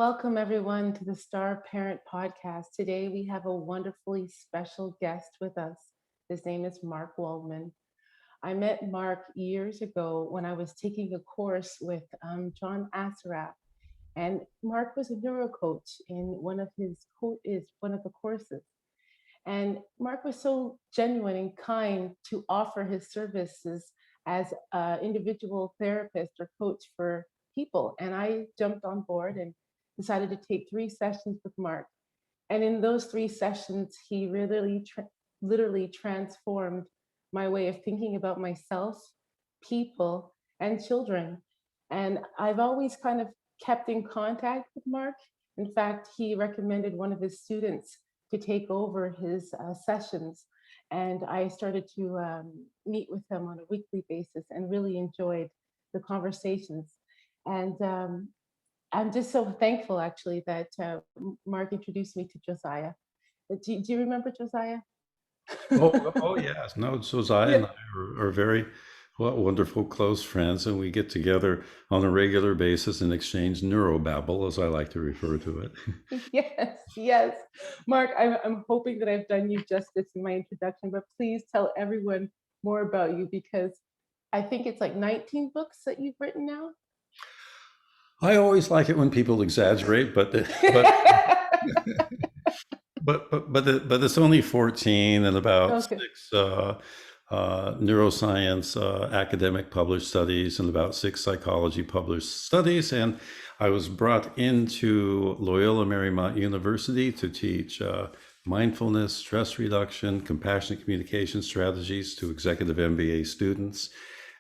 welcome everyone to the Star Parent Podcast. Today we have a wonderfully special guest with us. His name is Mark Waldman. I met Mark years ago when I was taking a course with John Assaraf, and Mark was a neuro coach in one of the courses. And Mark was so genuine and kind to offer his services as an individual therapist or coach for people. And I jumped on board and decided to take 3 sessions with Mark. And in those 3 sessions, he literally transformed my way of thinking about myself, people, and children. And I've always kind of kept in contact with Mark. In fact, he recommended one of his students to take over his sessions. And I started to meet with him on a weekly basis and really enjoyed the conversations. And I'm just so thankful, actually, that Mark introduced me to Josiah. Do you remember Josiah? Oh yes. No, Josiah Yeah. and I are very wonderful close friends, and we get together on a regular basis and exchange neurobabble, as I like to refer to it. Yes, yes. Mark, I'm hoping that I've done you justice in my introduction, but please tell everyone more about you because I think it's like 19 books that you've written now. I always like it when people exaggerate, but it's only 14 and about Okay. six neuroscience academic published studies and about six psychology published studies. And I was brought into Loyola Marymount University to teach mindfulness, stress reduction, compassionate communication strategies to executive MBA students.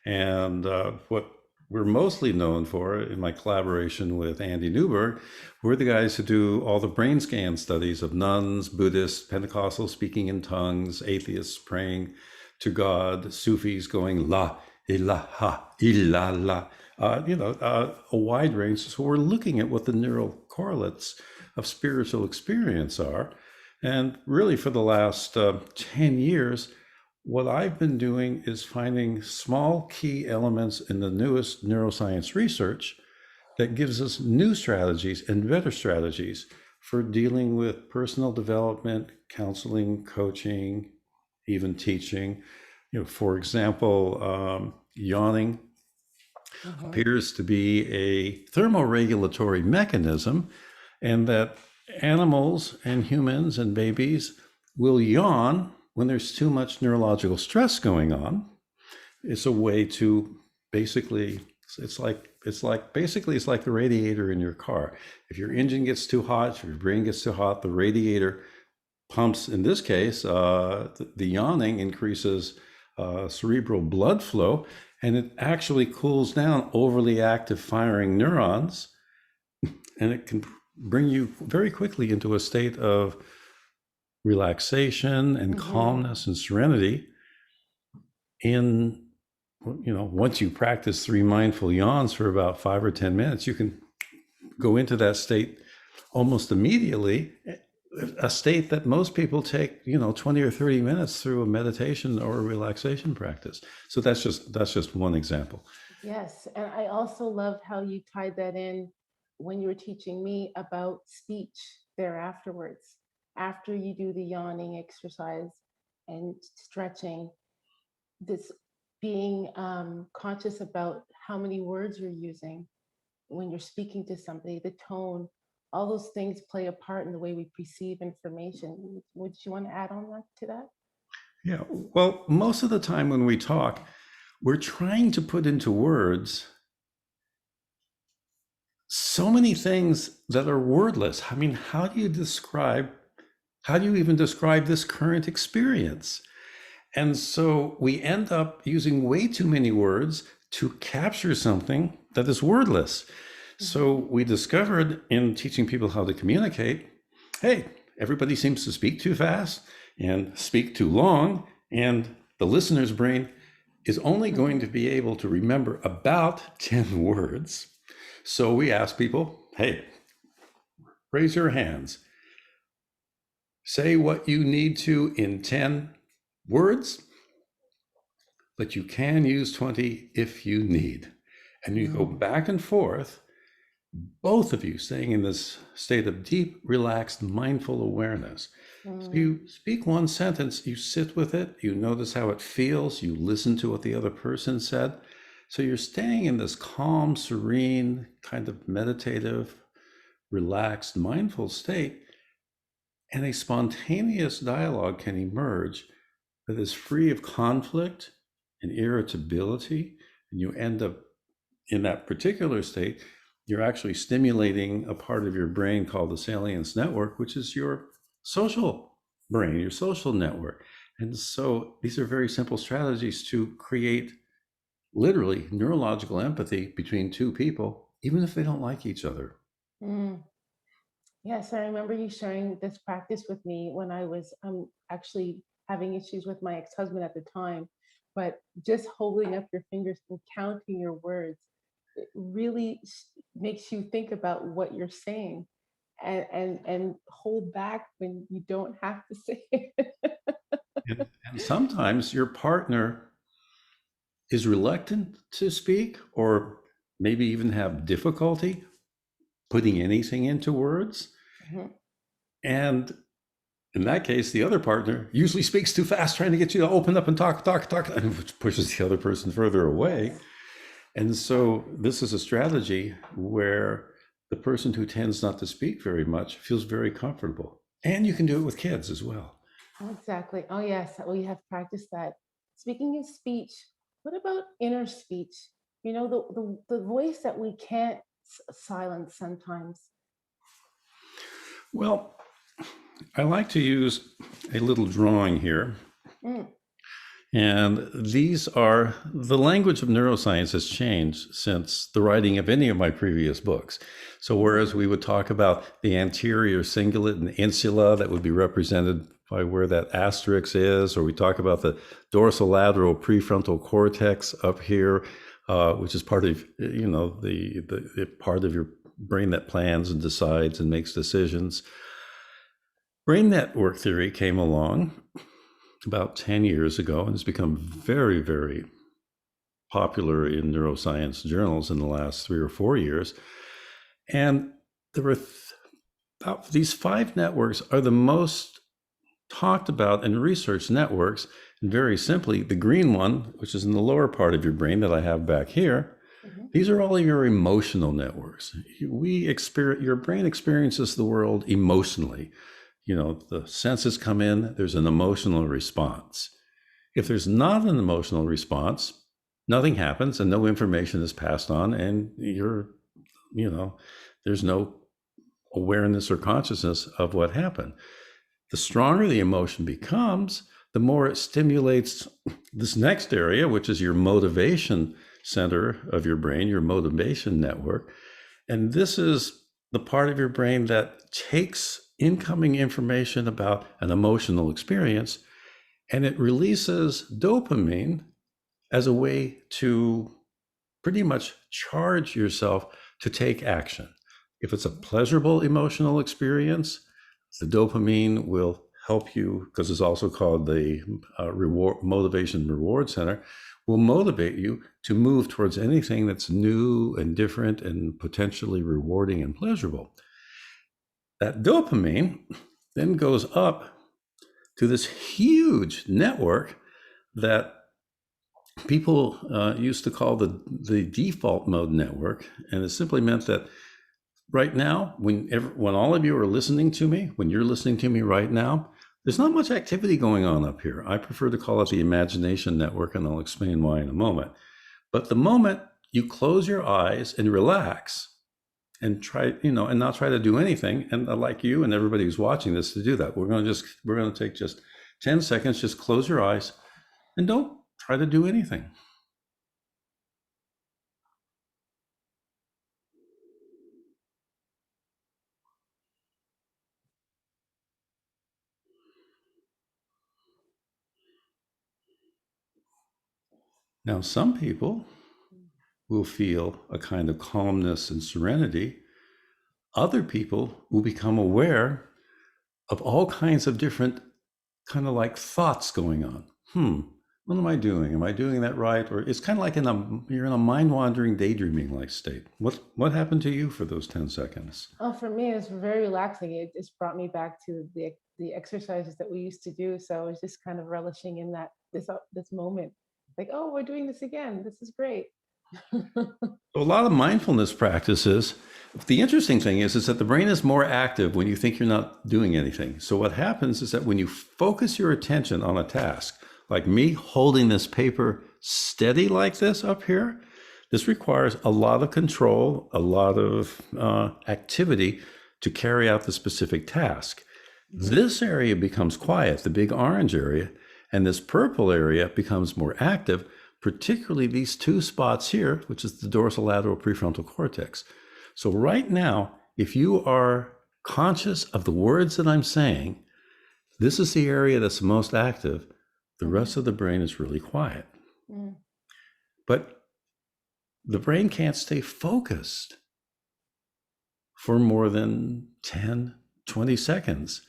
And what we're mostly known for in my collaboration with Andy Newberg, we're the guys who do all the brain scan studies of nuns, Buddhists, Pentecostals speaking in tongues, atheists praying to God, Sufis going la ilaha illallah, a wide range. So we're looking at what the neural correlates of spiritual experience are. And really for the last 10 years, what I've been doing is finding small key elements in the newest neuroscience research that gives us new strategies and better strategies for dealing with personal development, counseling, coaching, even teaching. For example, yawning Mhm. appears to be a thermoregulatory mechanism, and that animals and humans and babies will yawn when there's too much neurological stress going on. It's a way to basically, it's like the radiator in your car. If your engine gets too hot, if your brain gets too hot, the radiator pumps, in this case, the yawning increases cerebral blood flow, and it actually cools down overly active firing neurons, and it can bring you very quickly into a state of relaxation and Mhm. calmness and serenity. In once you practice 3 mindful yawns for about 5 or 10 minutes, you can go into that state almost immediately, a state that most people take 20 or 30 minutes through a meditation or a relaxation practice. So that's just one example. Yes, and I also loved how you tied that in when you were teaching me about speech there afterwards. After you do the yawning exercise and stretching, this being conscious about how many words you're using when you're speaking to somebody, the tone, all those things play a part in the way we perceive information. Would you want to add on to that? Yeah, well, most of the time when we talk, we're trying to put into words so many things that are wordless. I mean, how do you even describe this current experience? And so we end up using way too many words to capture something that is wordless. So Mhm. we discovered in teaching people how to communicate, hey, everybody seems to speak too fast and speak too long, and the listener's brain is only going to be able to remember about 10 words. So we ask people, hey, raise your hands. Say what you need to in 10 words, but you can use 20 if you need. And you go Mm. back and forth both of you staying in this state of deep, relaxed, mindful awareness. So Mm, you speak one sentence, you sit with it, you notice how it feels, you listen to what the other person said. So you're staying in this calm, serene, kind of meditative, relaxed, mindful state, and a spontaneous dialogue can emerge that is free of conflict and irritability. And you end up in that particular state, you're actually stimulating a part of your brain called the salience network, which is your social brain, your social network. And so these are very simple strategies to create literally neurological empathy between two people, even if they don't like each other. mm. Yes, I remember you sharing this practice with me when I was actually having issues with my ex-husband at the time. But just holding up your fingers and counting your words, it really makes you think about what you're saying and hold back when you don't have to say it. And sometimes your partner is reluctant to speak or maybe even have difficulty putting anything into words. Mhm. And in that case, the other partner usually speaks too fast, trying to get you to open up and talk, which pushes the other person further away. Yes. And so, this is a strategy where the person who tends not to speak very much feels very comfortable. And you can do it with kids as well. Exactly. Oh, yes. We have practiced that. Speaking of speech, what about inner speech? You know, the voice that we can't silence sometimes. Well, I like to use a little drawing here. Mm, And these are the language of neuroscience has changed since the writing of any of my previous books. So, mhm. whereas we would talk about the anterior cingulate and insula, that would be represented by where that asterisk is, or we talk about the dorsolateral prefrontal cortex up here, which is part of the part of your brain that plans and decides and makes decisions. Brain network theory came along about 10 years ago and has become very, very popular in neuroscience journals in the last 3 or 4 years. And there were about these five networks are the most talked about and researched networks. And very simply, the green one, which is in the lower part of your brain that I have back here, Mhm. these are all of your emotional networks. Your brain experiences the world emotionally. The senses come in, there's an emotional response. If there's not an emotional response, nothing happens and no information is passed on, and you know, there's no awareness or consciousness of what happened. The stronger the emotion becomes, the more it stimulates this next area, which is your motivation center of your brain, your motivation network. And this is the part of your brain that takes incoming information about an emotional experience and it releases dopamine as a way to pretty much charge yourself to take action. If it's a pleasurable emotional experience, the dopamine will help you, because it's also called the reward motivation reward center, will motivate you to move towards anything that's new and different and potentially rewarding and pleasurable. That dopamine then goes up to this huge network that people used to call the default mode network, and it simply meant that right now, when all of you are listening to me, when you're listening to me right now, there's not Mhm. much activity going on up here. I prefer to call it the imagination network, and I'll explain why in a moment. But the moment you close your eyes and relax and try, and not try to do anything, and I'd like you and everybody who's watching this to do that. We're going to take just 10 seconds, just close your eyes and don't try to do anything. Now, some people will feel a kind of calmness and serenity. Other people will become aware of all kinds of different kind of like thoughts going on. What am I doing? Am I doing that right? Or it's kind of like you're in a mind wandering, daydreaming like state. What happened to you for those 10 seconds? Oh, for me, it's very relaxing. It just brought me back to the exercises that we used to do. So I was just kind of relishing in that this moment. Like, oh, we're doing this again. This is great. A lot of mindfulness practices. The interesting thing is that the brain is more active when you think you're not doing anything. So what happens is that when you focus your attention on a task, like me holding this paper steady like this up here, this requires a lot of control, a lot of activity to carry out the specific task. This area becomes quiet, the big orange area, and this purple area becomes more active, particularly these two spots here, which is the dorsolateral prefrontal cortex. So right now, if you are conscious of the words that I'm saying, this is the area that's most active. The rest of the brain is really quiet. Mm. But the brain can't stay focused for more than 10, 20 seconds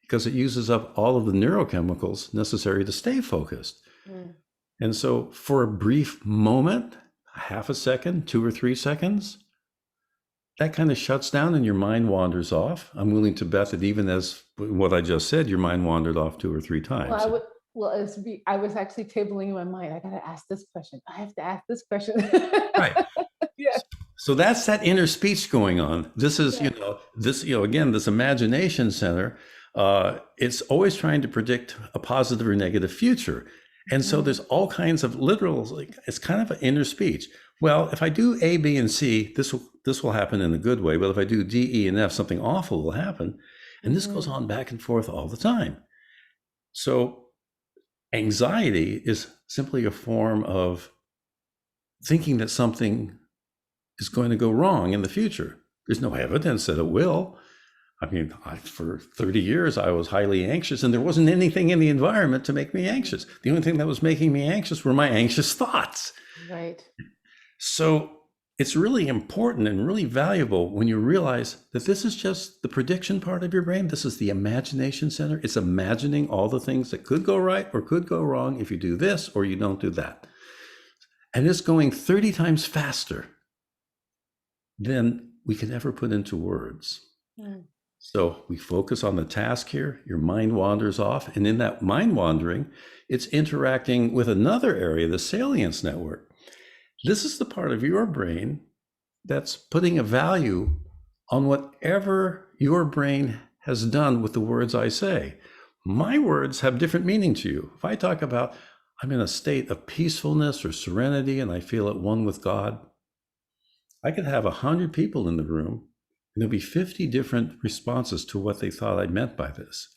because it uses up all of the neurochemicals necessary to stay focused. Mm. And so for a brief moment, half a second, 2 or 3 seconds, that kind of shuts down and your mind wanders off. I'm willing to bet that even as what I just said, your mind wandered off 2 or 3 times. Well, I was actually tabling in my mind. I gotta ask this question. I have to ask this question. Right. Yeah. So that's that inner speech going on. This is, Yeah. again, this imagination center, it's always trying to predict a positive or negative future. And so there's all kinds of literals, like it's kind of an inner speech. Well, if I do A, B, and C, this will happen in a good way. But if I do D, E, and F, something awful will happen. And this goes on back and forth all the time. So anxiety is simply a form of thinking that something is going to go wrong in the future. There's no evidence that it will. I mean, for 30 years, I was highly anxious, and there wasn't anything in the environment to make me anxious. The only thing that was making me anxious were my anxious thoughts. Right. So it's really important and really valuable when you realize that this is just the prediction part of your brain. This is the imagination center. It's imagining all the things that could go right or could go wrong if you do this or you don't do that. And it's going 30 times faster than we can ever put into words. Mm. So we focus on the task here, your mind wanders off, and in that mind wandering, it's interacting with another area, the salience network. This is the part of your brain that's putting a value on whatever your brain has done with the words I say. My words have different meaning to you. If I talk about I'm in a state of peacefulness or serenity and I feel at one with God, I could have 100 people in the room and there'll be 50 different responses to what they thought I meant by this.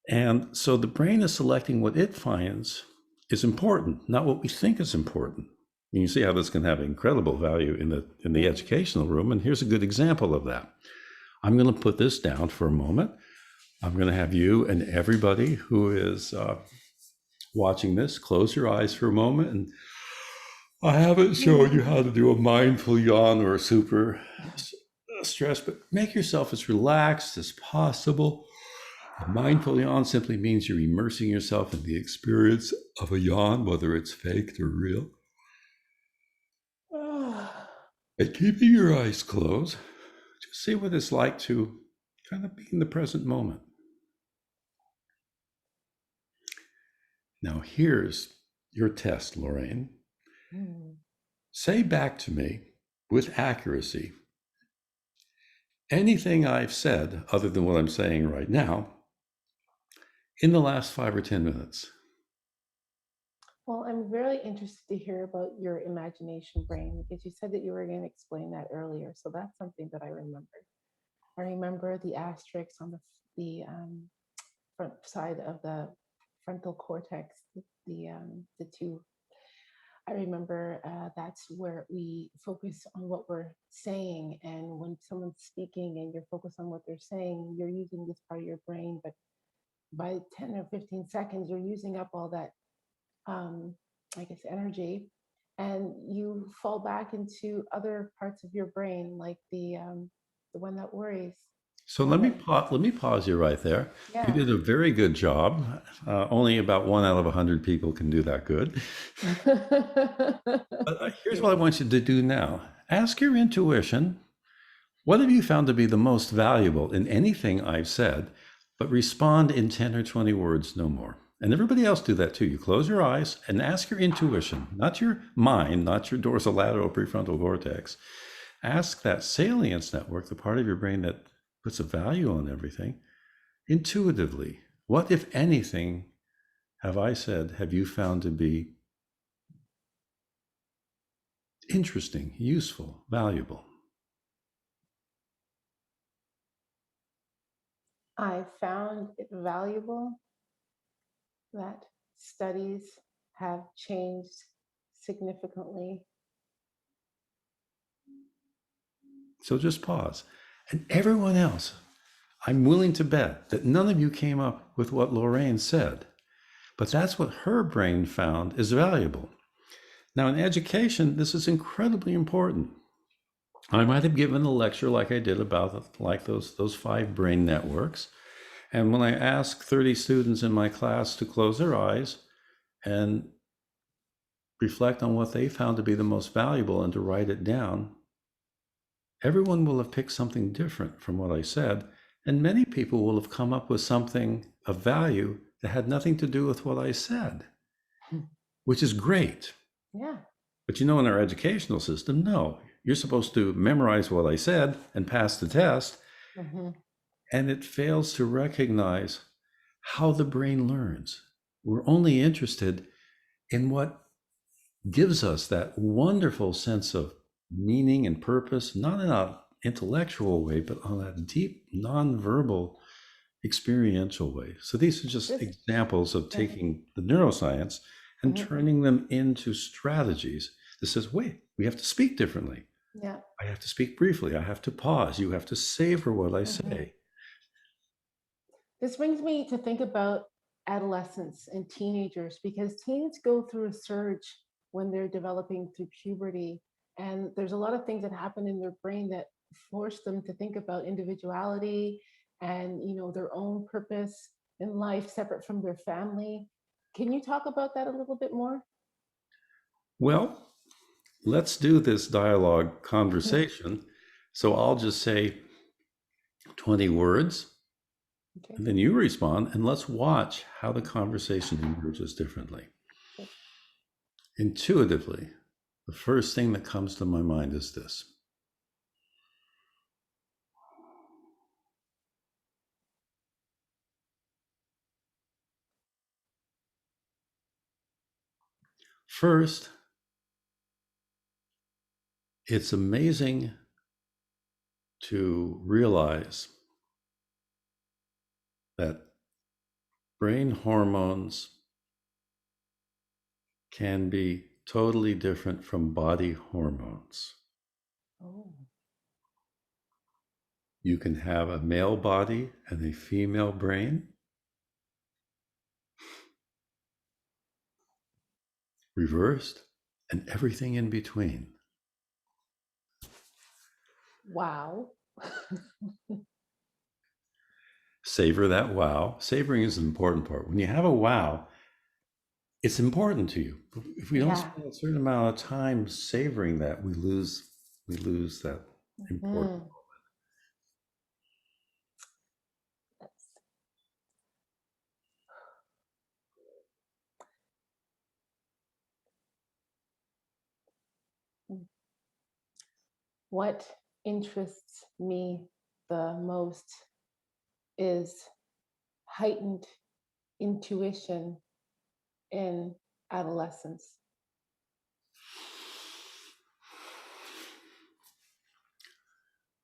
And so the brain is selecting what it finds is important, not what we think is important. And you see how this can have incredible value in the educational room. And here's a good example of that. I'm going to put this down for a moment. I'm going to have you and everybody who is watching this close your eyes for a moment. And I haven't shown you how to do a mindful yawn or a super stress, but make yourself as relaxed as possible. A mindful yawn simply means you're immersing yourself in the experience of a yawn, whether it's faked or real. And keeping your eyes closed, just see what it's like to kind of be in the present moment. Now, here's your test, Lorraine. Say back to me with accuracy anything I've said, other than what I'm saying right now, in the last 5 or 10 minutes. Well, I'm very interested to hear about your imagination brain because you said that you were going to explain that earlier. So that's something that I remember. I remember the asterisks on the front side of the frontal cortex, the two. I remember that's where we focus on what we're saying. And when someone's speaking and you're focused on what they're saying, you're using this part of your brain. But by 10 or 15 seconds, you're using up all that, I guess, energy. And you fall back into other parts of your brain, like the one that worries. So Love it. let me pause you right there. You Yeah. did a very good job. Only about 1 out of 100 people can do that good. But Thank here's you. what I want you to do now. Ask your intuition, what have you found to be the most valuable in anything I've said? But respond in 10 or 20 words, no more. And everybody else do that too. You close your eyes and ask your intuition, not your mind, not your dorsolateral prefrontal cortex. Ask that salience network, the part of your brain that puts a value on everything, intuitively. What, if anything, have I said, have you found to be interesting, useful, valuable? I found it valuable that studies have changed significantly. So just pause. And everyone else, I'm willing to bet that none of you came up with what Lorraine said, but that's what her brain found is valuable. Now, in education, this is incredibly important. I might have given a lecture like I did about like those 5 brain networks. And when I ask 30 students in my class to close their eyes and reflect on what they found to be the most valuable and to write it down, everyone will have picked something different from what I said. And many people will have come up with something of value that had nothing to do with what I said, which is great. Yeah. But in our educational system, no. You're supposed to memorize what I said and pass the test. Hmm. And it fails to recognize how the brain learns. We're only interested in what gives us that wonderful sense of meaning and purpose, not in an intellectual way, but on a deep, nonverbal, experiential way. So these are just This. examples of Go ahead. taking the neuroscience and Hmm. turning them into strategies that says, wait, we have to speak differently. Yeah. I have to speak briefly. I have to pause. You have to savor what I Hmm. say. This brings me to think about adolescents and teenagers because teens go through a surge when they're developing through puberty. And there's a lot of things that happen in their brain that force them to think about individuality and their own purpose in life separate from their family. Can you talk about that a little bit more? Well, let's do this dialogue conversation. So I'll just say 20 words, Okay. and then you respond, and let's watch how the conversation emerges differently. Sure. Intuitively, the first thing that comes to my mind is this. First, it's amazing to realize that brain hormones can be totally different from body hormones. Oh. You can have a male body and a female brain, reversed, and everything in between. Wow. Savor that wow. Savoring is an important part. When you have a wow, it's important to you. If we don't Yeah. spend a certain amount of time savoring that, we lose that important. Mhm. That's- What interests me the most is heightened intuition in adolescence.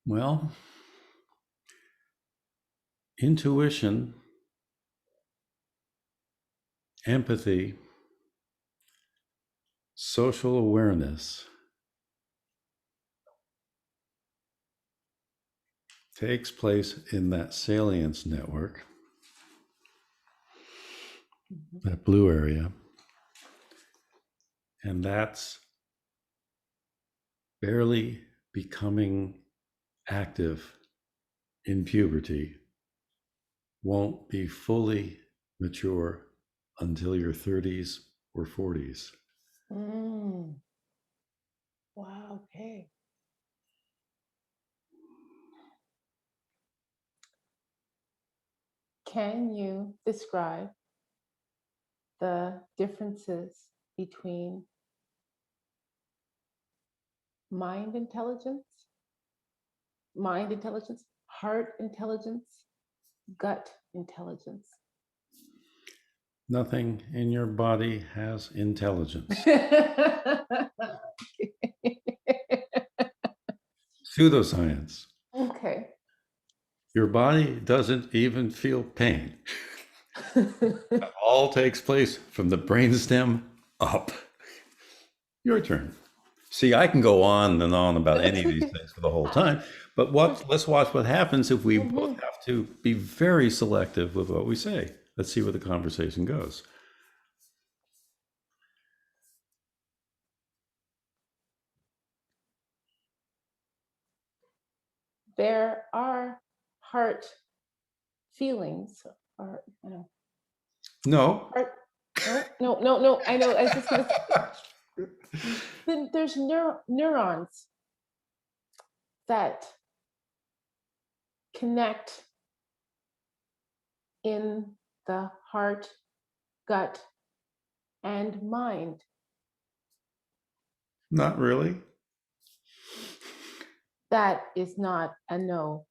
Well, intuition, empathy, social awareness takes place in that salience network, Mhm. that blue area, and that's barely becoming active in puberty won't be fully mature until your 30s or 40s. Mm. Wow, okay. Can you describe the differences between mind intelligence, heart intelligence, gut intelligence? Nothing in your body has intelligence. Pseudoscience. Okay. Your body doesn't even feel pain. It all takes place from the brainstem up. Your turn. See, I can go on and on about any of these things for the whole time, but let's watch what happens if we both have to be very selective with what we say. Let's see where the conversation goes. There are heart feelings, or No. heart. No. I know. I was just gonna. Then there's neurons that connect in the heart, gut, and mind. Not really. That is not a no.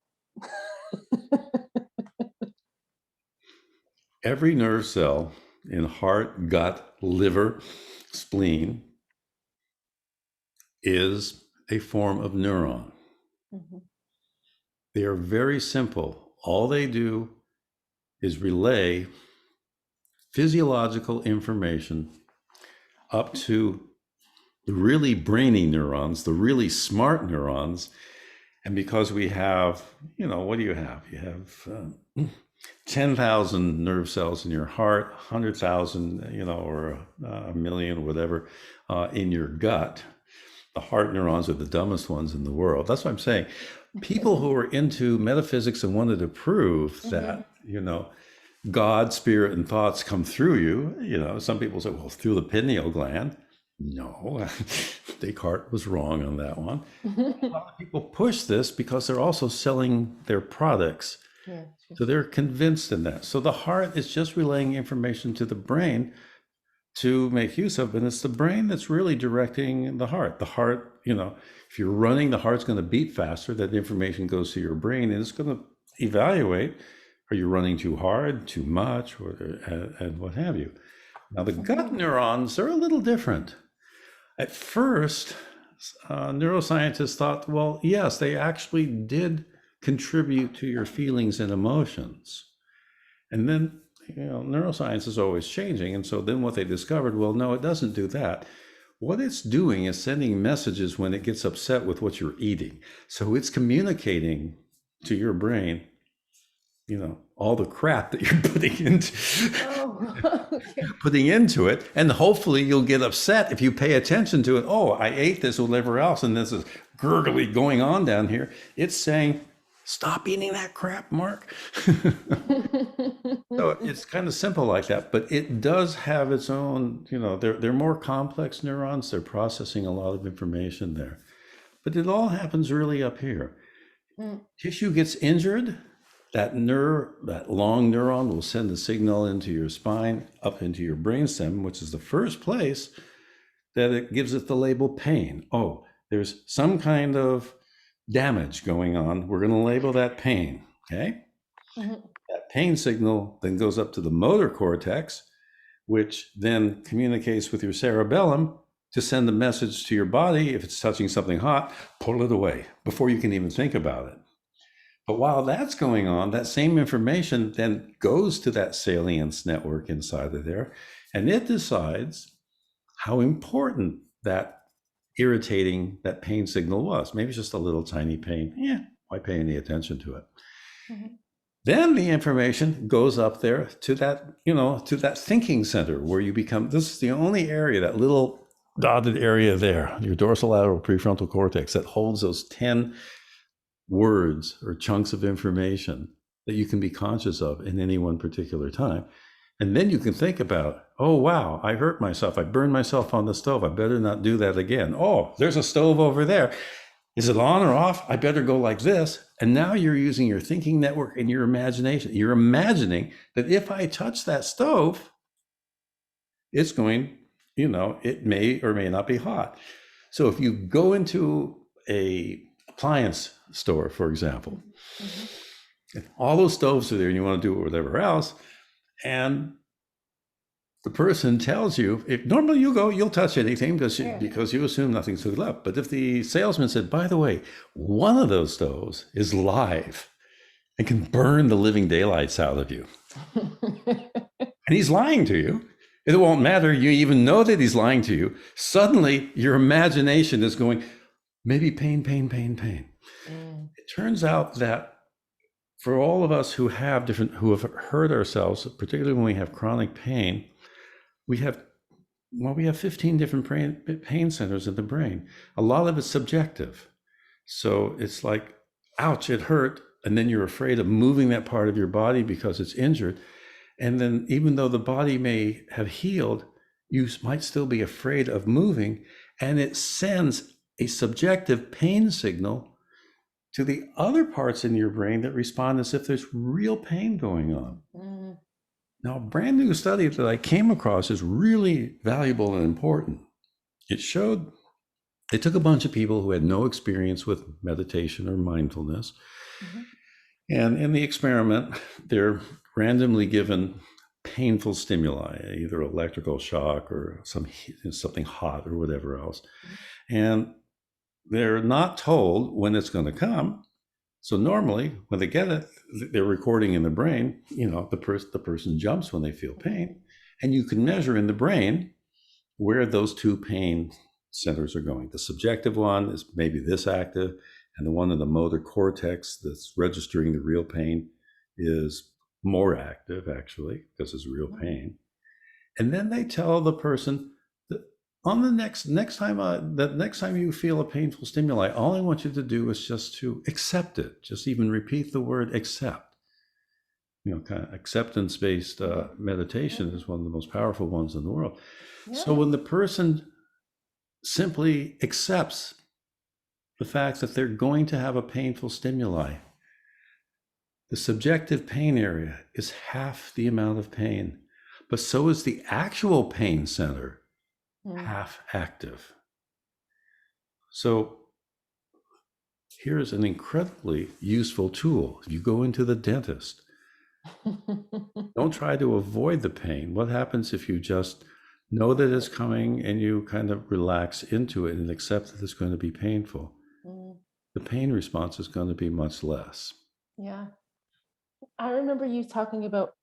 Every nerve cell in heart, gut, liver, spleen is a form of neuron. Mm-hmm. They are very simple. All they do is relay physiological information up to the really brainy neurons, the really smart neurons. And because we have, what do you have? You have 10,000 nerve cells in your heart, 100,000, or a million, whatever, in your gut. The heart neurons are the dumbest ones in the world. That's what I'm saying. People who are into metaphysics and wanted to prove that, God, spirit, and thoughts come through you. Some people say, well, through the pineal gland. No, Descartes was wrong on that one. A lot of people push this because they're also selling their products. Yeah, so they're convinced in that. So the heart is just relaying information to the brain to make use of, and it's the brain that's really directing the heart. The heart, if you're running, the heart's going to beat faster. That information goes to your brain, and it's going to evaluate, are you running too hard, too much, and what have you. Now, the gut neurons are a little different. At first, neuroscientists thought, well, yes, they actually did contribute to your feelings and emotions. And then, neuroscience is always changing. And so then what they discovered, well, no, it doesn't do that. What it's doing is sending messages when it gets upset with what you're eating. So it's communicating to your brain, all the crap that you're putting into it. And hopefully you'll get upset if you pay attention to it. Oh, I ate this or whatever else, and this is gurgly going on down here. It's saying, stop eating that crap, Mark. So it's kind of simple like that, but it does have its own, they're more complex neurons. They're processing a lot of information there. But it all happens really up here. Tissue gets injured. That long neuron will send a signal into your spine, up into your brainstem, which is the first place that it gives it the label pain. Oh, there's some kind of damage going on. We're going to label that pain, okay? Mm-hmm. That pain signal then goes up to the motor cortex, which then communicates with your cerebellum to send a message to your body. If it's touching something hot, pull it away before you can even think about it. But while that's going on, that same information then goes to that salience network inside of there, and it decides how important that irritating, that pain signal was. Maybe it's just a little tiny pain. Yeah, why pay any attention to it? Mm-hmm. Then the information goes up there to that, to that thinking center where you become, this is the only area, that little dotted area there, your dorsolateral prefrontal cortex, that holds those 10 words or chunks of information that you can be conscious of in any one particular time. And then you can think about, oh, wow, I hurt myself. I burned myself on the stove. I better not do that again. Oh, there's a stove over there. Is it on or off? I better go like this. And now you're using your thinking network and your imagination. You're imagining that if I touch that stove, it's going, it may or may not be hot. So if you go into a appliance store, for example, all those stoves are there and you want to do whatever else, and the person tells you, if normally you'll touch anything because you assume nothing's hooked up. But if the salesman said, by the way, one of those stoves is live and can burn the living daylights out of you, and he's lying to you, it won't matter. You even know that he's lying to you. Suddenly, your imagination is going, maybe pain, pain, pain, pain. It turns out that for all of us who have hurt ourselves, particularly when we have chronic pain, we have 15 different pain centers in the brain. A lot of it's subjective. So it's like, ouch, it hurt. And then you're afraid of moving that part of your body because it's injured. And then even though the body may have healed, you might still be afraid of moving. And it sends a subjective pain signal to the other parts in your brain that respond as if there's real pain going on. Now, a brand new study that I came across is really valuable and important. It took a bunch of people who had no experience with meditation or mindfulness. And in the experiment, they're randomly given painful stimuli, either electrical shock or something hot or whatever else. And they're not told when it's going to come. So normally when they get it, they're recording in the brain, the person jumps when they feel pain. And you can measure in the brain where those two pain centers are going. The subjective one is maybe this active, and the one in the motor cortex that's registering the real pain is more active, actually, because it's real pain. And then they tell the person that on the next time you feel a painful stimuli, all I want you to do is just to accept it. Just even repeat the word accept. Kind of acceptance-based meditation is one of the most powerful ones in the world. So when the person simply accepts the fact that they're going to have a painful stimuli, the subjective pain area is half the amount of pain, but so is the actual pain center half active. So here's an incredibly useful tool. If you go into the dentist, don't try to avoid the pain. What happens if you just know that it's coming and you kind of relax into it and accept that it's going to be painful? The pain response is going to be much less. Yeah. I remember you talking about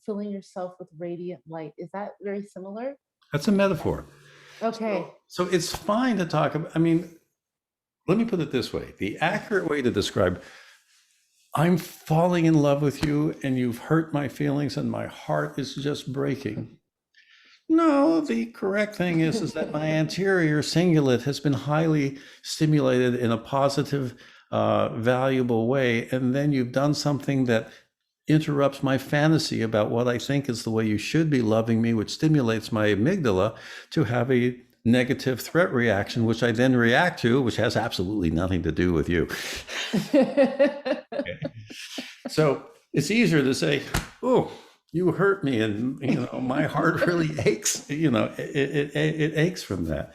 filling yourself with radiant light. Is that very similar? That's a metaphor. Okay. So it's fine to talk about, let me put it this way. The accurate way to describe, I'm falling in love with you and you've hurt my feelings and my heart is just breaking. No, the correct thing is that my anterior cingulate has been highly stimulated in a positive, valuable way. And then you've done something that interrupts my fantasy about what I think is the way you should be loving me, which stimulates my amygdala to have a negative threat reaction, which I then react to, which has absolutely nothing to do with you. Okay. So it's easier to say, oh, you hurt me, and my heart really aches. It aches from that.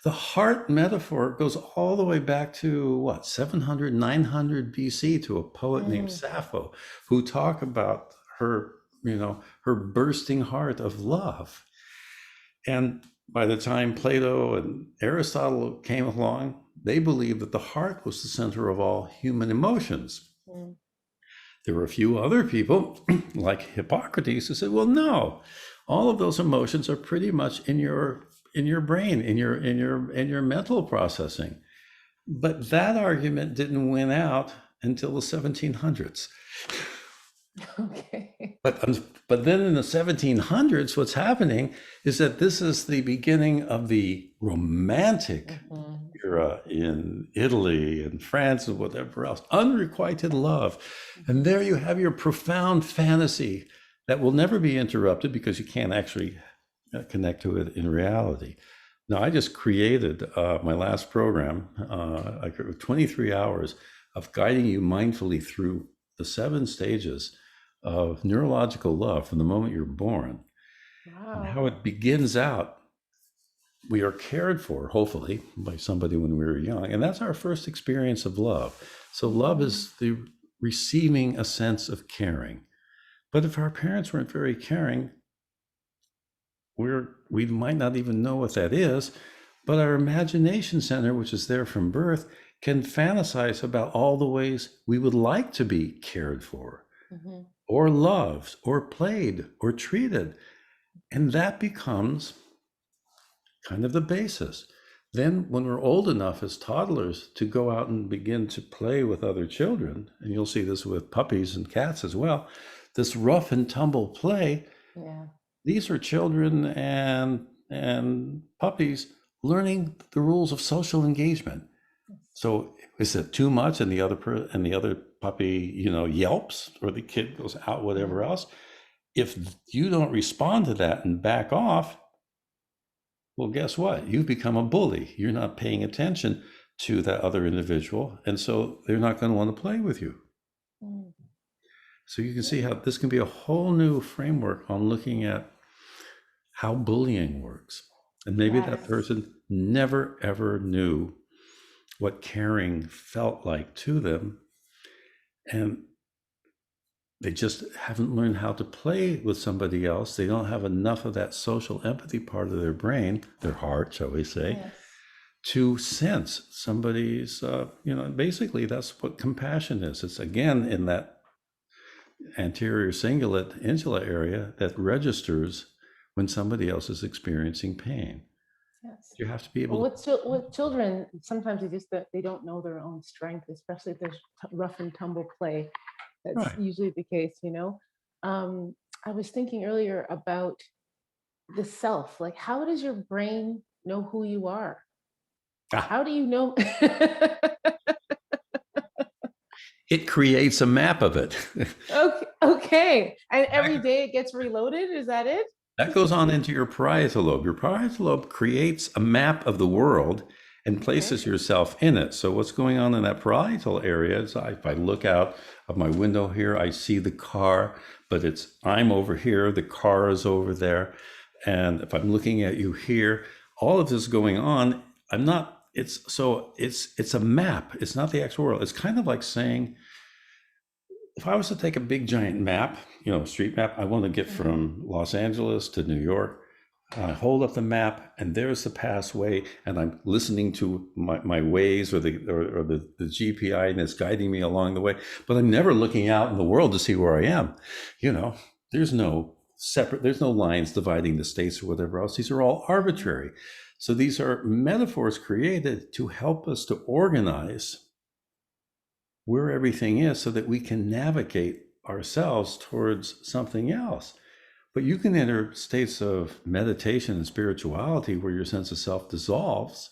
The heart metaphor goes all the way back to 700, 900 BC to a poet named Sappho, who talked about her, her bursting heart of love. And by the time Plato and Aristotle came along, they believed that the heart was the center of all human emotions. There were a few other people, like Hippocrates, who said, well, no, all of those emotions are pretty much in your brain, in your mental processing. But that argument didn't win out until the 1700s. Okay. But then in the 1700s, what's happening is that this is the beginning of the Romantic era era in Italy and France and whatever else, unrequited love. And there you have your profound fantasy that will never be interrupted because you can't actually connect to it in reality. Now, I just created my last program, 23 hours of guiding you mindfully through the 7 stages of neurological love from the moment you're born, and Wow. how it begins out. We are cared for, hopefully, by somebody when we were young. And that's our first experience of love. So love is the receiving a sense of caring. But if our parents weren't very caring, we might not even know what that is. But our imagination center, which is there from birth, can fantasize about all the ways we would like to be cared for, or loved, or played, or treated. And that becomes kind of the basis. Then, when we're old enough as toddlers to go out and begin to play with other children, and you'll see this with puppies and cats as well, this rough and tumble play, Yeah. these are children and puppies learning the rules of social engagement. So, is it too much, and the other puppy, yelps, or the kid goes out, whatever else? If you don't respond to that and back off, well, guess what? You've become a bully. You're not paying attention to that other individual, and so they're not going to want to play with you. So you can see how this can be a whole new framework on looking at how bullying works. And maybe that person never, ever knew what caring felt like to them, and they just haven't learned how to play with somebody else. They don't have enough of that social empathy part of their brain, their heart, shall we say, to sense somebody's, basically that's what compassion is. It's again in that anterior cingulate insula area that registers when somebody else is experiencing pain. Yes. You have to be able with children, sometimes they don't know their own strength, especially if there's rough and tumble play. That's usually the case, I was thinking earlier about the self. Like, how does your brain know who you are? How do you know? It creates a map of it. Okay. And every day it gets reloaded? Is that it? That goes on into your parietal lobe. Your parietal lobe creates a map of the world and places yourself in it. So what's going on in that parietal area is if I look out of my window here, I see the car, but I'm over here, the car is over there. And if I'm looking at you here, all of this going on, it's a map. It's not the actual world. It's kind of like saying, if I was to take a big giant map, street map, I want to get from Los Angeles to New York. I hold up the map, and there's the pathway, and I'm listening to my Waze or the GPI, and it's guiding me along the way. But I'm never looking out in the world to see where I am. There's no lines dividing the states or whatever else. These are all arbitrary. So these are metaphors created to help us to organize where everything is so that we can navigate ourselves towards something else. But you can enter states of meditation and spirituality where your sense of self dissolves.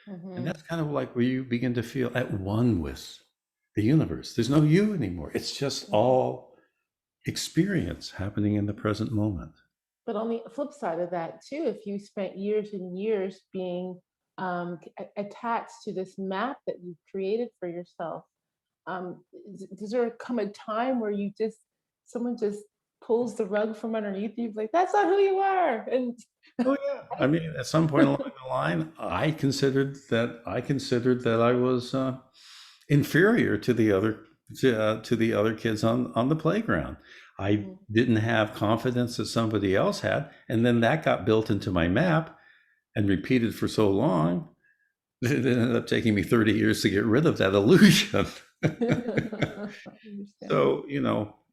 And that's kind of like where you begin to feel at one with the universe. There's no you anymore. It's just all experience happening in the present moment. But on the flip side of that, too, if you spent years and years being attached to this map that you've created for yourself, does there come a time where someone just pulls the rug from underneath you, like, that's not who you are? And oh yeah, I mean, at some point along the line, I considered that I was inferior to the other kids on the playground. I didn't have confidence that somebody else had, and then that got built into my map and repeated for so long that it ended up taking me 30 years to get rid of that illusion. So,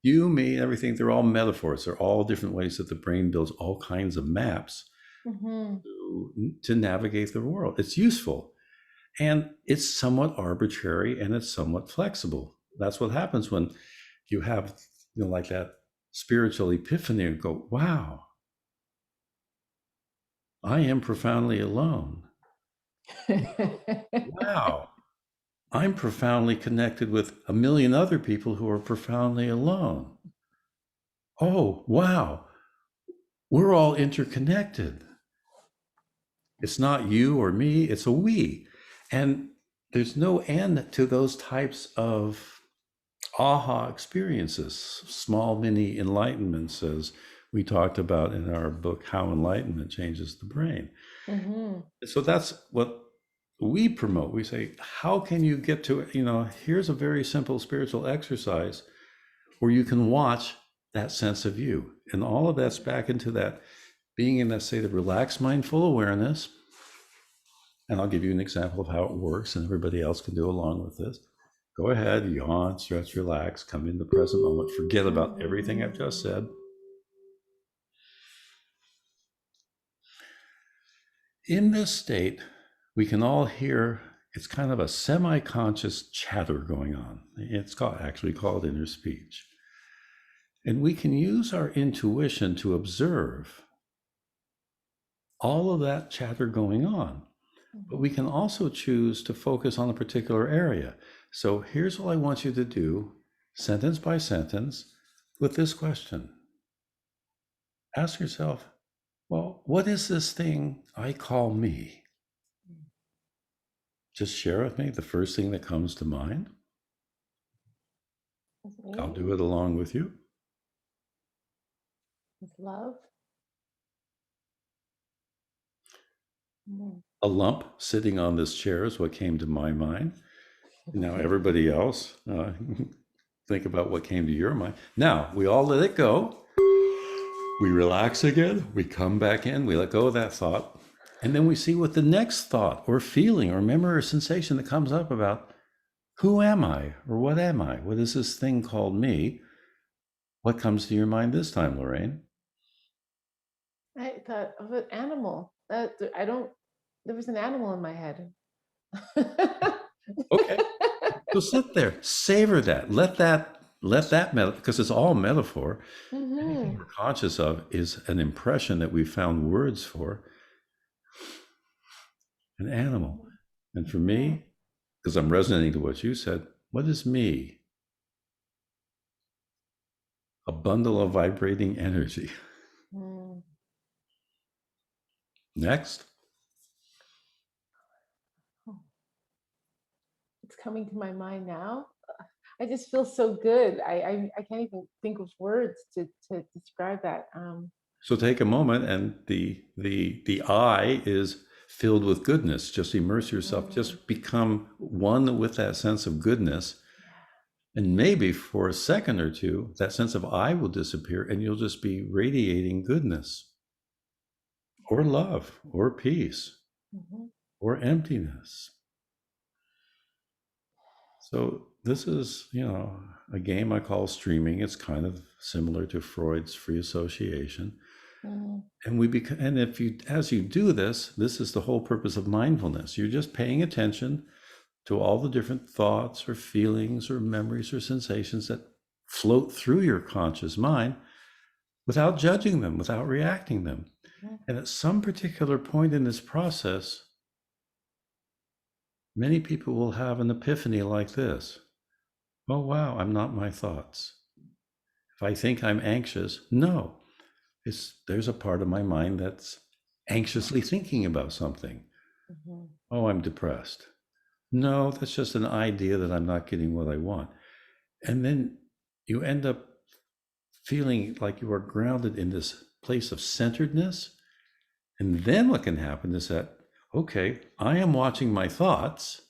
you, me, everything, they're all metaphors. They're all different ways that the brain builds all kinds of maps to navigate the world. It's useful, and it's somewhat arbitrary, and it's somewhat flexible. That's what happens when you have, like that spiritual epiphany and go, wow, I am profoundly alone. Wow, I'm profoundly connected with a million other people who are profoundly alone. Oh, wow, we're all interconnected. It's not you or me, it's a we. And there's no end to those types of aha experiences, small mini enlightenments, as we talked about in our book, How Enlightenment Changes the Brain. Mhm. So that's what we promote. We say, how can you get to it? Here's a very simple spiritual exercise where you can watch that sense of you. And all of that's back into that being in that state of relaxed mindful awareness. And I'll give you an example of how it works, and everybody else can do along with this. Go ahead, yawn, stretch, relax, come in the present moment, forget about everything I've just said. In this state, we can all hear it's kind of a semi-conscious chatter going on. It's actually called inner speech. And we can use our intuition to observe all of that chatter going on. But we can also choose to focus on a particular area. So here's what I want you to do, sentence by sentence, with this question. Ask yourself, well, what is this thing I call me? Just share with me the first thing that comes to mind. I'll do it along with you. With love. A lump sitting on this chair is what came to my mind. Now, everybody else, think about what came to your mind. Now, we all let it go. We relax again. We come back in. We let go of that thought. And then we see what the next thought or feeling or memory or sensation that comes up about who am I or what am I? What is this thing called me? What comes to your mind this time, Lorraine? I thought of an animal. There was an animal in my head. Okay. So sit there, savor that. Let that because it's all metaphor. Anything we're conscious of is an impression that we found words for. An animal. And for me, because I'm resonating to what you said, what is me? A bundle of vibrating energy. Next. It's coming to my mind now. I just feel so good. I can't even think of words to describe that. So take a moment, and the I is filled with goodness. Just immerse yourself. Just become one with that sense of goodness. And maybe for a second or two, that sense of I will disappear, and you'll just be radiating goodness, or love, or peace, or emptiness. So this is, a game I call streaming. It's kind of similar to Freud's free association. And as you do this is the whole purpose of mindfulness. You're just paying attention to all the different thoughts or feelings or memories or sensations that float through your conscious mind without judging them, without reacting them. And at some particular point in this process, many people will have an epiphany like this. Oh, wow, I'm not my thoughts. If I think I'm anxious, no, there's a part of my mind that's anxiously thinking about something. Oh, I'm depressed. No, that's just an idea that I'm not getting what I want. And then you end up feeling like you are grounded in this place of centeredness. And then what can happen is that, okay, I am watching my thoughts,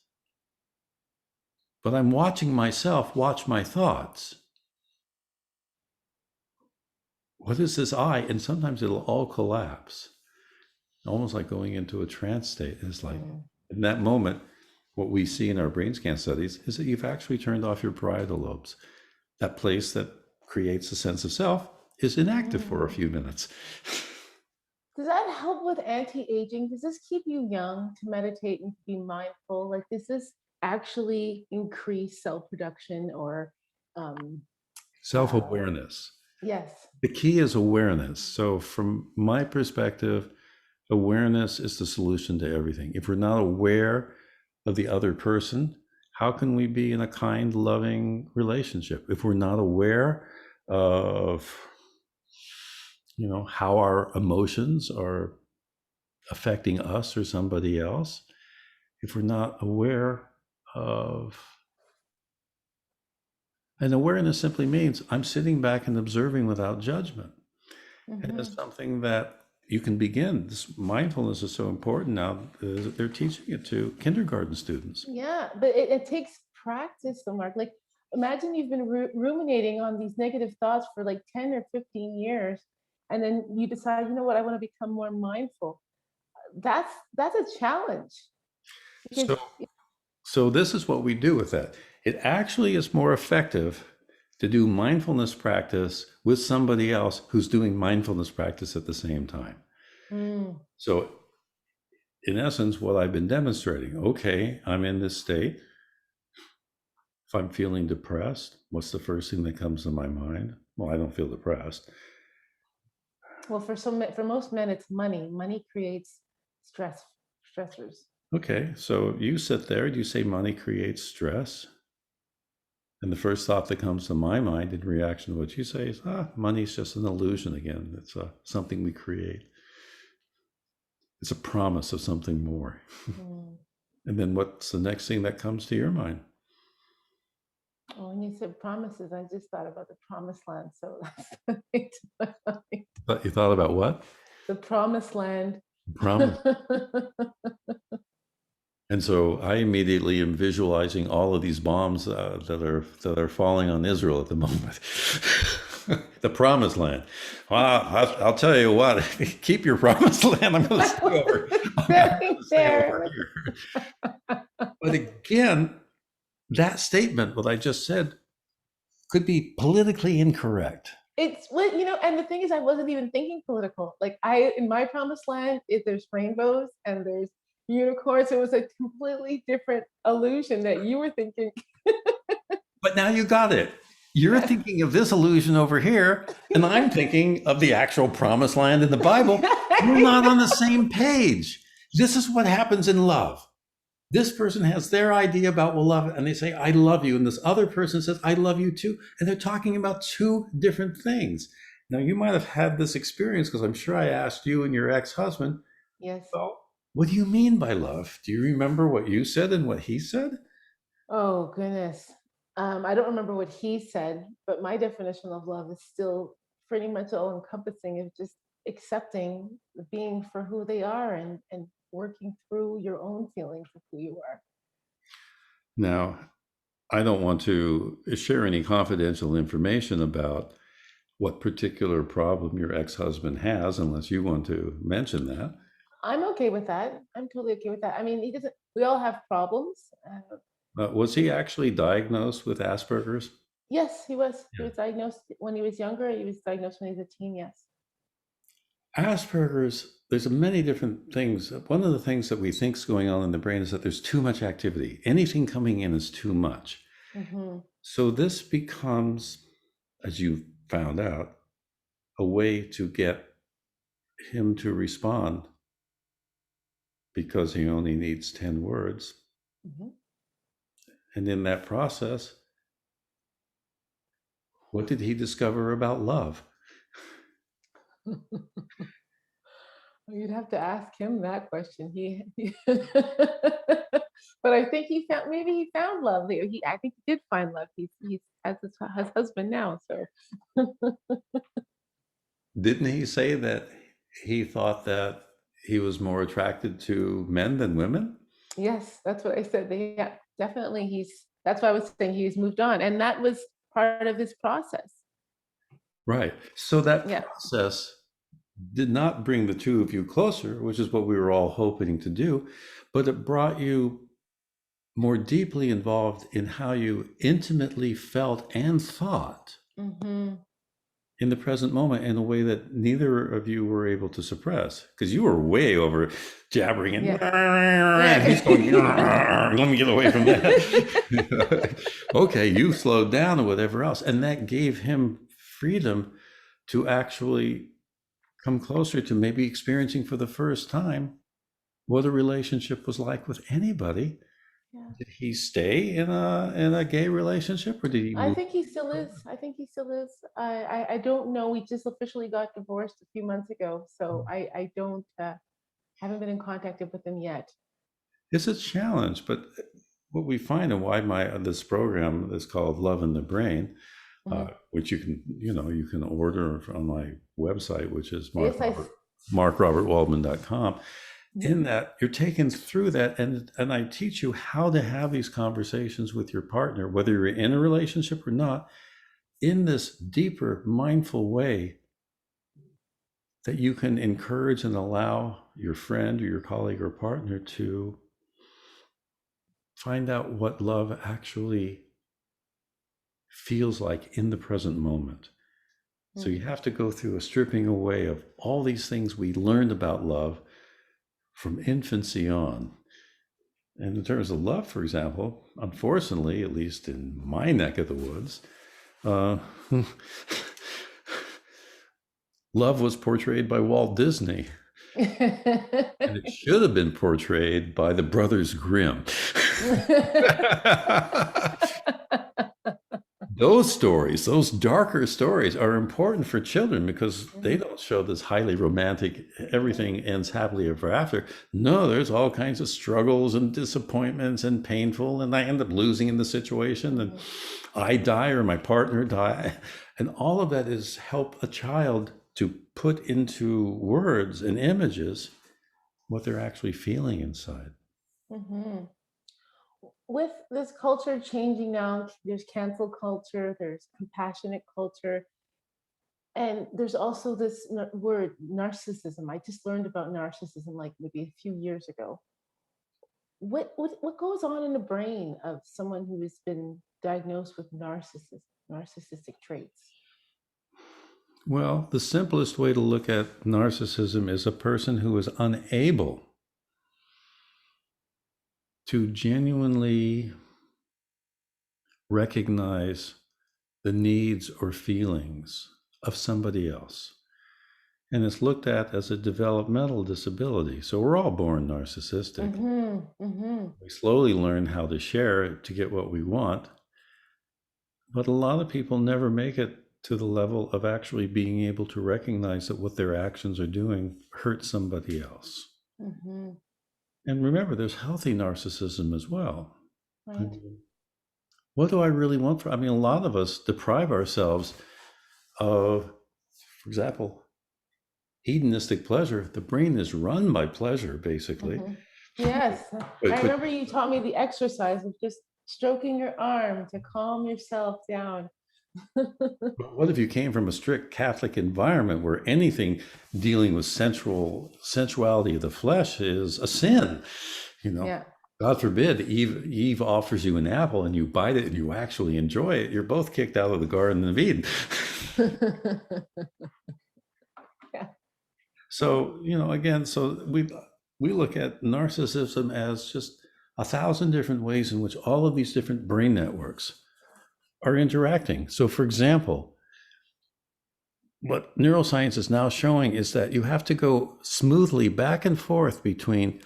but I'm watching myself watch my thoughts. What is this I? And sometimes it'll all collapse, almost like going into a trance state. It's like, in that moment, what we see in our brain scan studies is that you've actually turned off your parietal lobes. That place that creates a sense of self is inactive for a few minutes. Does that help with anti-aging? Does this keep you young to meditate and to be mindful? Like, does this actually increase cell production or Self-awareness. yes. The key is awareness. So from my perspective, Awareness is the solution to everything. If we're not aware of the other person, how can we be in a kind, loving relationship? If we're not aware of, how our emotions are affecting us or somebody else, if we're not aware of, and awareness simply means I'm sitting back and observing without judgment. And it's something that you can begin. This mindfulness is so important now. They're teaching it to kindergarten students. Yeah, but it takes practice though, Mark. Like, imagine you've been ruminating on these negative thoughts for like 10 or 15 years, and then you decide, you know what, I want to become more mindful. That's a challenge because So, so this is what we do with that. It actually is more effective to do mindfulness practice with somebody else who's doing mindfulness practice at the same time. So, in essence, what I've been demonstrating, okay, I'm in this state. If I'm feeling depressed, what's the first thing that comes to my mind? Well, I don't feel depressed. well, for most men, it's money. Money creates stressors. Okay, so you sit there and you say money creates stress. And the first thought that comes to my mind in reaction to what you say is, money's just an illusion again. It's something we create. It's a promise of something more. And then what's the next thing that comes to your mind? Oh, when you said promises, I just thought about the promised land. So that's But you thought about what? the promised land. Promise. And so I immediately am visualizing all of these bombs that are falling on Israel at the moment. The promised land. Well, I'll tell you what. Keep your promised land. I'm going to stay over here. But again, that statement, what I just said, could be politically incorrect. It's what, and the thing is, I wasn't even thinking political. Like, in my promised land, there's rainbows and there's unicorns. It was a completely different illusion that you were thinking. But now you got it. You're thinking of this illusion over here, and I'm thinking of the actual promised land in the Bible. We're not on the same page. This is what happens in love. This person has their idea about what love, and they say, I love you. And this other person says, I love you too. And they're talking about two different things. Now, you might have had this experience because I'm sure I asked you and your ex-husband, Yes. well, what do you mean by love? Do you remember what you said and what he said? Oh, goodness. I don't remember what he said, but my definition of love is still pretty much all encompassing of just accepting being for who they are and working through your own feelings of who you are. Now, I don't want to share any confidential information about what particular problem your ex-husband has, unless you want to mention that. I'm okay with that. I'm totally okay with that. I mean, we all have problems. Was he actually diagnosed with Asperger's? Yes, he was. Yeah. He was diagnosed when he was younger. He was diagnosed when he was a teen, yes. Asperger's, there's many different things. One of the things that we think is going on in the brain is that there's too much activity. Anything coming in is too much. So this becomes, as you found out, a way to get him to respond because he only needs 10 words. And in that process, what did he discover about love? You'd have to ask him that question. But I think maybe he found love. I think he did find love. He's has his husband now. So Didn't he say that he thought that he was more attracted to men than women? Yes, that's what I said. Yeah, definitely. That's why I was saying he's moved on, and that was part of his process. Right. So that process did not bring the two of you closer, which is what we were all hoping to do, but it brought you more deeply involved in how you intimately felt and thought in the present moment in a way that neither of you were able to suppress, because you were way over jabbering and he's going, let me get away from that. Okay, you slowed down or whatever else. And that gave him freedom to actually come closer to maybe experiencing for the first time what a relationship was like with anybody. Yeah. Did he stay in a gay relationship, or did he I move? think he still is. I think he still is. I don't know. We just officially got divorced a few months ago, so I don't haven't been in contact with him yet. It's a challenge, but what we find and why my this program is called Love in the Brain, Hmm. which you can order on my website, which is Yes, markrobertwaldman.com. mhm. In that you're taken through that, and I teach you how to have these conversations with your partner, whether you're in a relationship or not, in this deeper, mindful way that you can encourage and allow your friend or your colleague or partner to find out what love actually feels like in the present moment. So you Mm. have to go through a stripping away of all these things we learned about love from infancy on. And in terms of love, for example, unfortunately, at least in my neck of the woods, uh, love was portrayed by Walt Disney. And it should have been portrayed by the Brothers Grimm. Those stories, those darker stories, are important for children because they Mhm. don't show this highly romantic, everything ends happily ever after. No, there's all kinds of struggles and disappointments and painful, and I end up losing in the situation, and Mhm. I die or my partner die. And all of that is help a child to put into words and images what they're actually feeling inside. Mhm. With this culture changing now, there's cancel culture, there's compassionate culture, and there's also this word narcissism. I just learned about narcissism like maybe a few years ago. What goes on in the brain of someone who has been diagnosed with narcissistic traits? Well, the simplest way to look at narcissism is a person who is unable to genuinely recognize the needs or feelings of somebody else. And it's looked at as a developmental disability. So we're all born narcissistic. Mm-hmm. Mm-hmm. We slowly learn how to share to get what we want. But a lot of people never make it to the level of actually being able to recognize that what their actions are doing hurt somebody else. Mm-hmm. And remember, there's healthy narcissism as well. I Right. mean, what do I really want for? I mean, a lot of us deprive ourselves of, for example, hedonistic pleasure. The brain is run by pleasure, basically. Mm-hmm. Yes, I But remember you taught me the exercise of just stroking your arm to calm yourself down. what if you came from a strict Catholic environment where anything dealing with sensuality of the flesh is a sin? You know, Yeah. God forbid Eve offers you an apple and you bite it and you actually enjoy it. You're both kicked out of the Garden of Eden. Yeah. So, again, so we look at narcissism as just 1,000 different ways in which all of these different brain networks are interacting. So, for example, what neuroscience is now showing is that you have to go smoothly back and forth between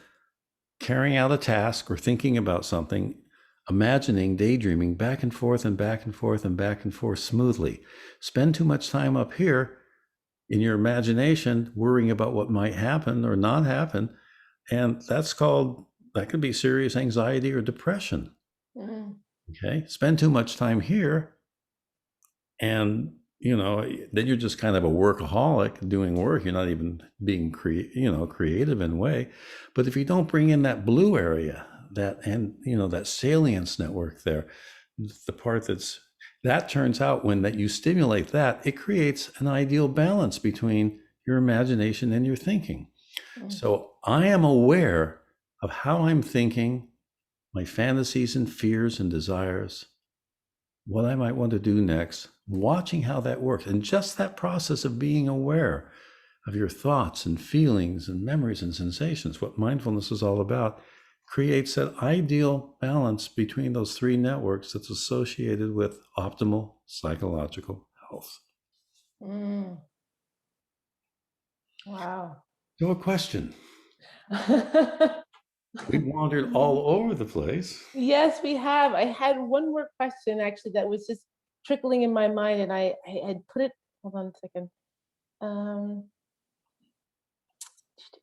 carrying out a task or thinking about something, imagining, daydreaming, back and forth and back and forth and back and forth smoothly. Spend too much time up here in your imagination worrying about what might happen or not happen. And that could be serious anxiety or depression. Mm. Okay. Spend too much time here and then you're just kind of a workaholic doing work. You're not even being creative in a way. But if you don't bring in that blue area, that salience network there, the part that turns out that you stimulate that, it creates an ideal balance between your imagination and your thinking. Mm. So I am aware of how I'm thinking, my fantasies and fears and desires, what I might want to do next, watching how that works. And just that process of being aware of your thoughts and feelings and memories and sensations, what mindfulness is all about, creates that ideal balance between those three networks that's associated with optimal psychological health. Mm. Wow. So a question. We wandered all over the place. Yes, we have. I had one more question actually that was just trickling in my mind, and I had put it. Hold on a second. Um,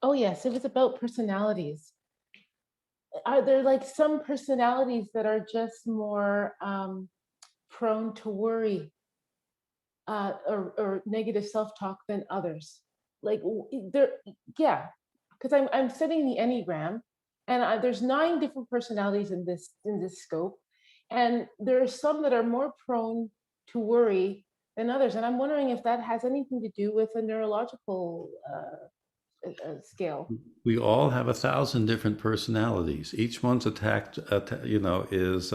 oh yes, it was about personalities. Are there like some personalities that are just more prone to worry or negative self-talk than others? Like there, yeah, because I'm studying the Enneagram, and there's 9 different personalities in this scope, and there are some that are more prone to worry than others, and I'm wondering if that has anything to do with a neurological scale. We all have 1,000 different personalities. Each one's is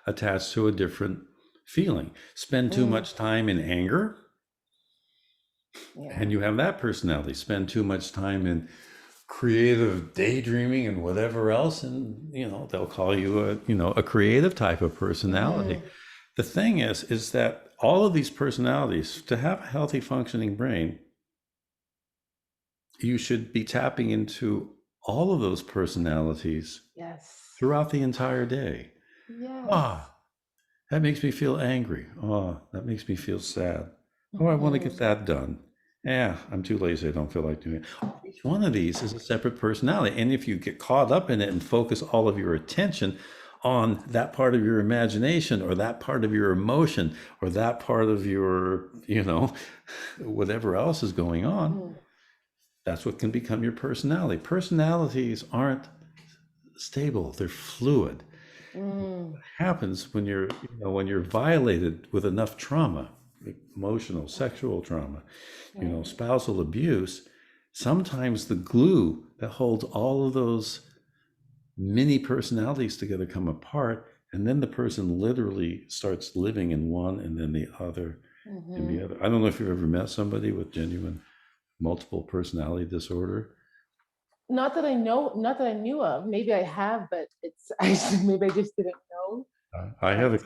attached to a different feeling. Spend too Mm, much time in anger, yeah. and you have that personality. Spend too much time in creative daydreaming and whatever else, and they'll call you a creative type of personality. Mm, The thing is that all of these personalities, to have a healthy functioning brain, you should be tapping into all of those personalities yes. throughout the entire day. Yes. Ah, that makes me feel angry. Oh, that makes me feel sad. Oh, I want to get Mhm. that done. Yeah, I'm too lazy. I don't feel like doing it. Each one of these is a separate personality. And if you get caught up in it and focus all of your attention on that part of your imagination or that part of your emotion or that part of your, whatever else is going on, Mm, that's what can become your personality. Personalities aren't stable, they're fluid. mm, Happens when you're violated with enough trauma, emotional, sexual trauma, right. spousal abuse. Sometimes the glue that holds all of those mini personalities together come apart, and then the person literally starts living in one and then the other and the Mhm. other. I don't know if you've ever met somebody with genuine multiple personality disorder. Not that I know, not that I knew of. Maybe I have, but it's maybe I just didn't know. I had But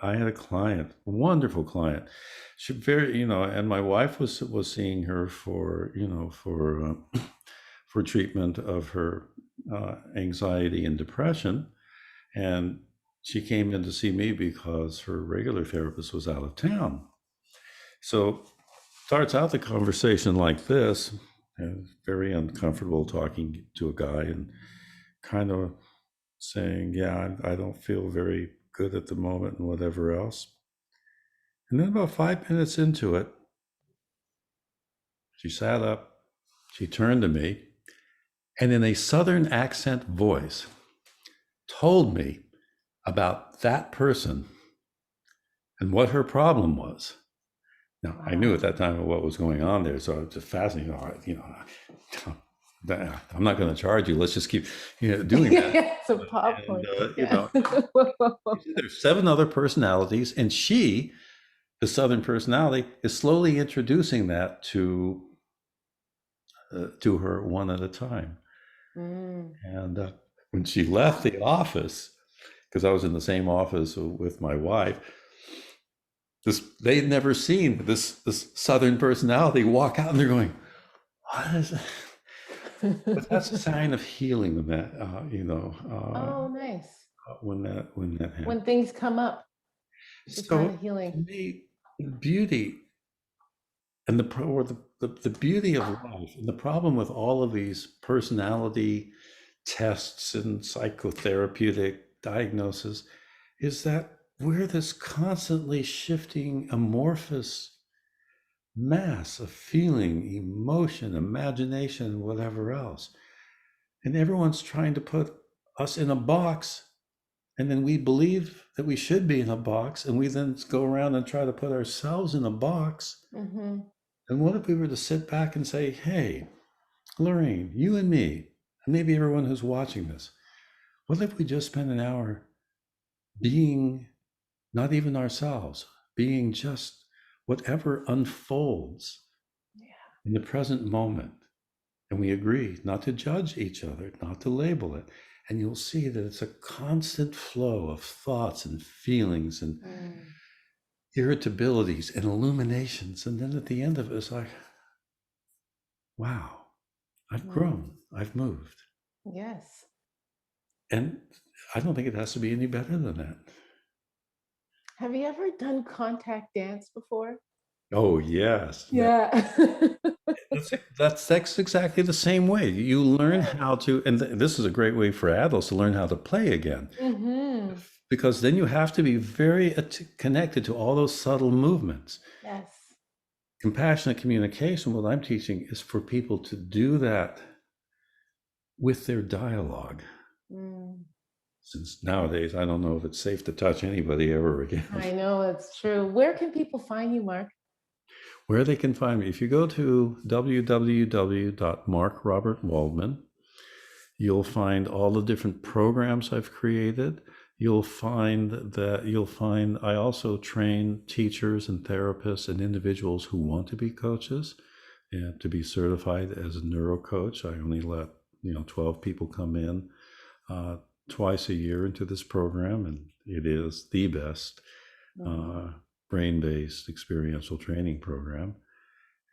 a client, a wonderful client. She very, and my wife was seeing her for, for treatment of her anxiety and depression, and she came in to see me because her regular therapist was out of town. So starts out the conversation like this, and very uncomfortable talking to a guy and kind of saying, "Yeah, I don't feel very good at the moment," and whatever else. And then about 5 minutes into it, she sat up, she turned to me, and in a Southern accent voice, told me about that person and what her problem was. Now, I knew at wow. that time what was going on there, so I was just fascinated. I'm not going to charge you. Let's just keep, doing that. So And popcorn. Yeah. there's 7 other personalities, and she, the Southern personality, is slowly introducing that to her one at a time. Mm. And when she left the office, because I was in the same office with my wife, they'd never seen this Southern personality walk out, and they're going, "What is that?" But that's a sign of healing when that, Oh, nice. when that When happens. things come up, it's a sign So of to healing. me, the beauty and the beauty of life, and the problem with all of these personality tests and psychotherapeutic diagnosis is that we're this constantly shifting amorphous mass of feeling, emotion, imagination, whatever else. And everyone's trying to put us in a box. And then we believe that we should be in a box. And we then go around and try to put ourselves in a box. Hmm. And what if we were to sit back and say, hey, Lorraine, you and me, and maybe everyone who's watching this, what if we just spent an hour being not even ourselves, being just whatever unfolds Yeah. in the present moment? And we agree not to judge each other, not to label it. And you'll see that it's a constant flow of thoughts and feelings and Mm. irritabilities and illuminations. And then at the end of it, it's like, wow, I've Mm. grown, I've moved. Yes. And I don't think it has to be any better than that. Have you ever done contact dance before? Oh, yes. Yeah. That's exactly the same way. You learn how to, and this is a great way for adults to learn how to play again, Mm-hmm. because then you have to be very connected to all those subtle movements. Yes. Compassionate communication, what I'm teaching is for people to do that with their dialogue. Mm. Since nowadays, I don't know if it's safe to touch anybody ever again. I know it's true. Where can people find you, Mark? Where they can find me, if you go to www.markrobertwaldman, you'll find all the different programs I've created. You'll find I also train teachers and therapists and individuals who want to be coaches and to be certified as a neuro coach. I only let 12 people come in uh, twice a year into this program, and it is the best Mm. uh, brain-based experiential training program.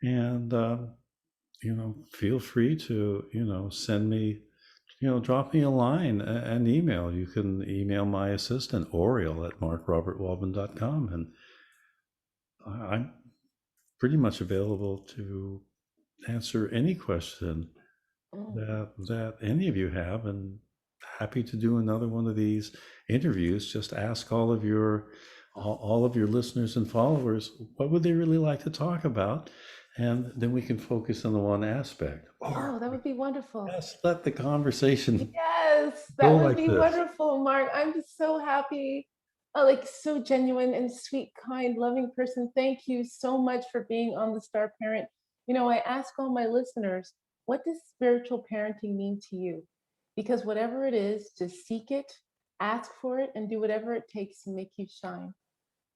And feel free to send me, drop me a line, an email. You can email my assistant Oriel at markrobertwaldman.com, and I'm pretty much available to answer any question Mm. that any of you have, and happy to do another one of these interviews. Just ask all of your listeners and followers what would they really like to talk about, and then we can focus on the one aspect, Oh, or that would be wonderful. just let the conversation Yes, go that would like be this. wonderful, Mark. I'm just so happy. Like so genuine and sweet, kind, loving person. Thank you so much for being on the Star Parent. I ask all my listeners, what does spiritual parenting mean to you? Because whatever it is, just seek it, ask for it, and do whatever it takes to make you shine.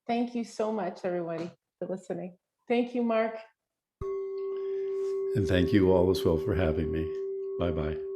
Thank you so much, everybody, for listening. Thank you, Mark. And thank you all as well for having me. Bye bye.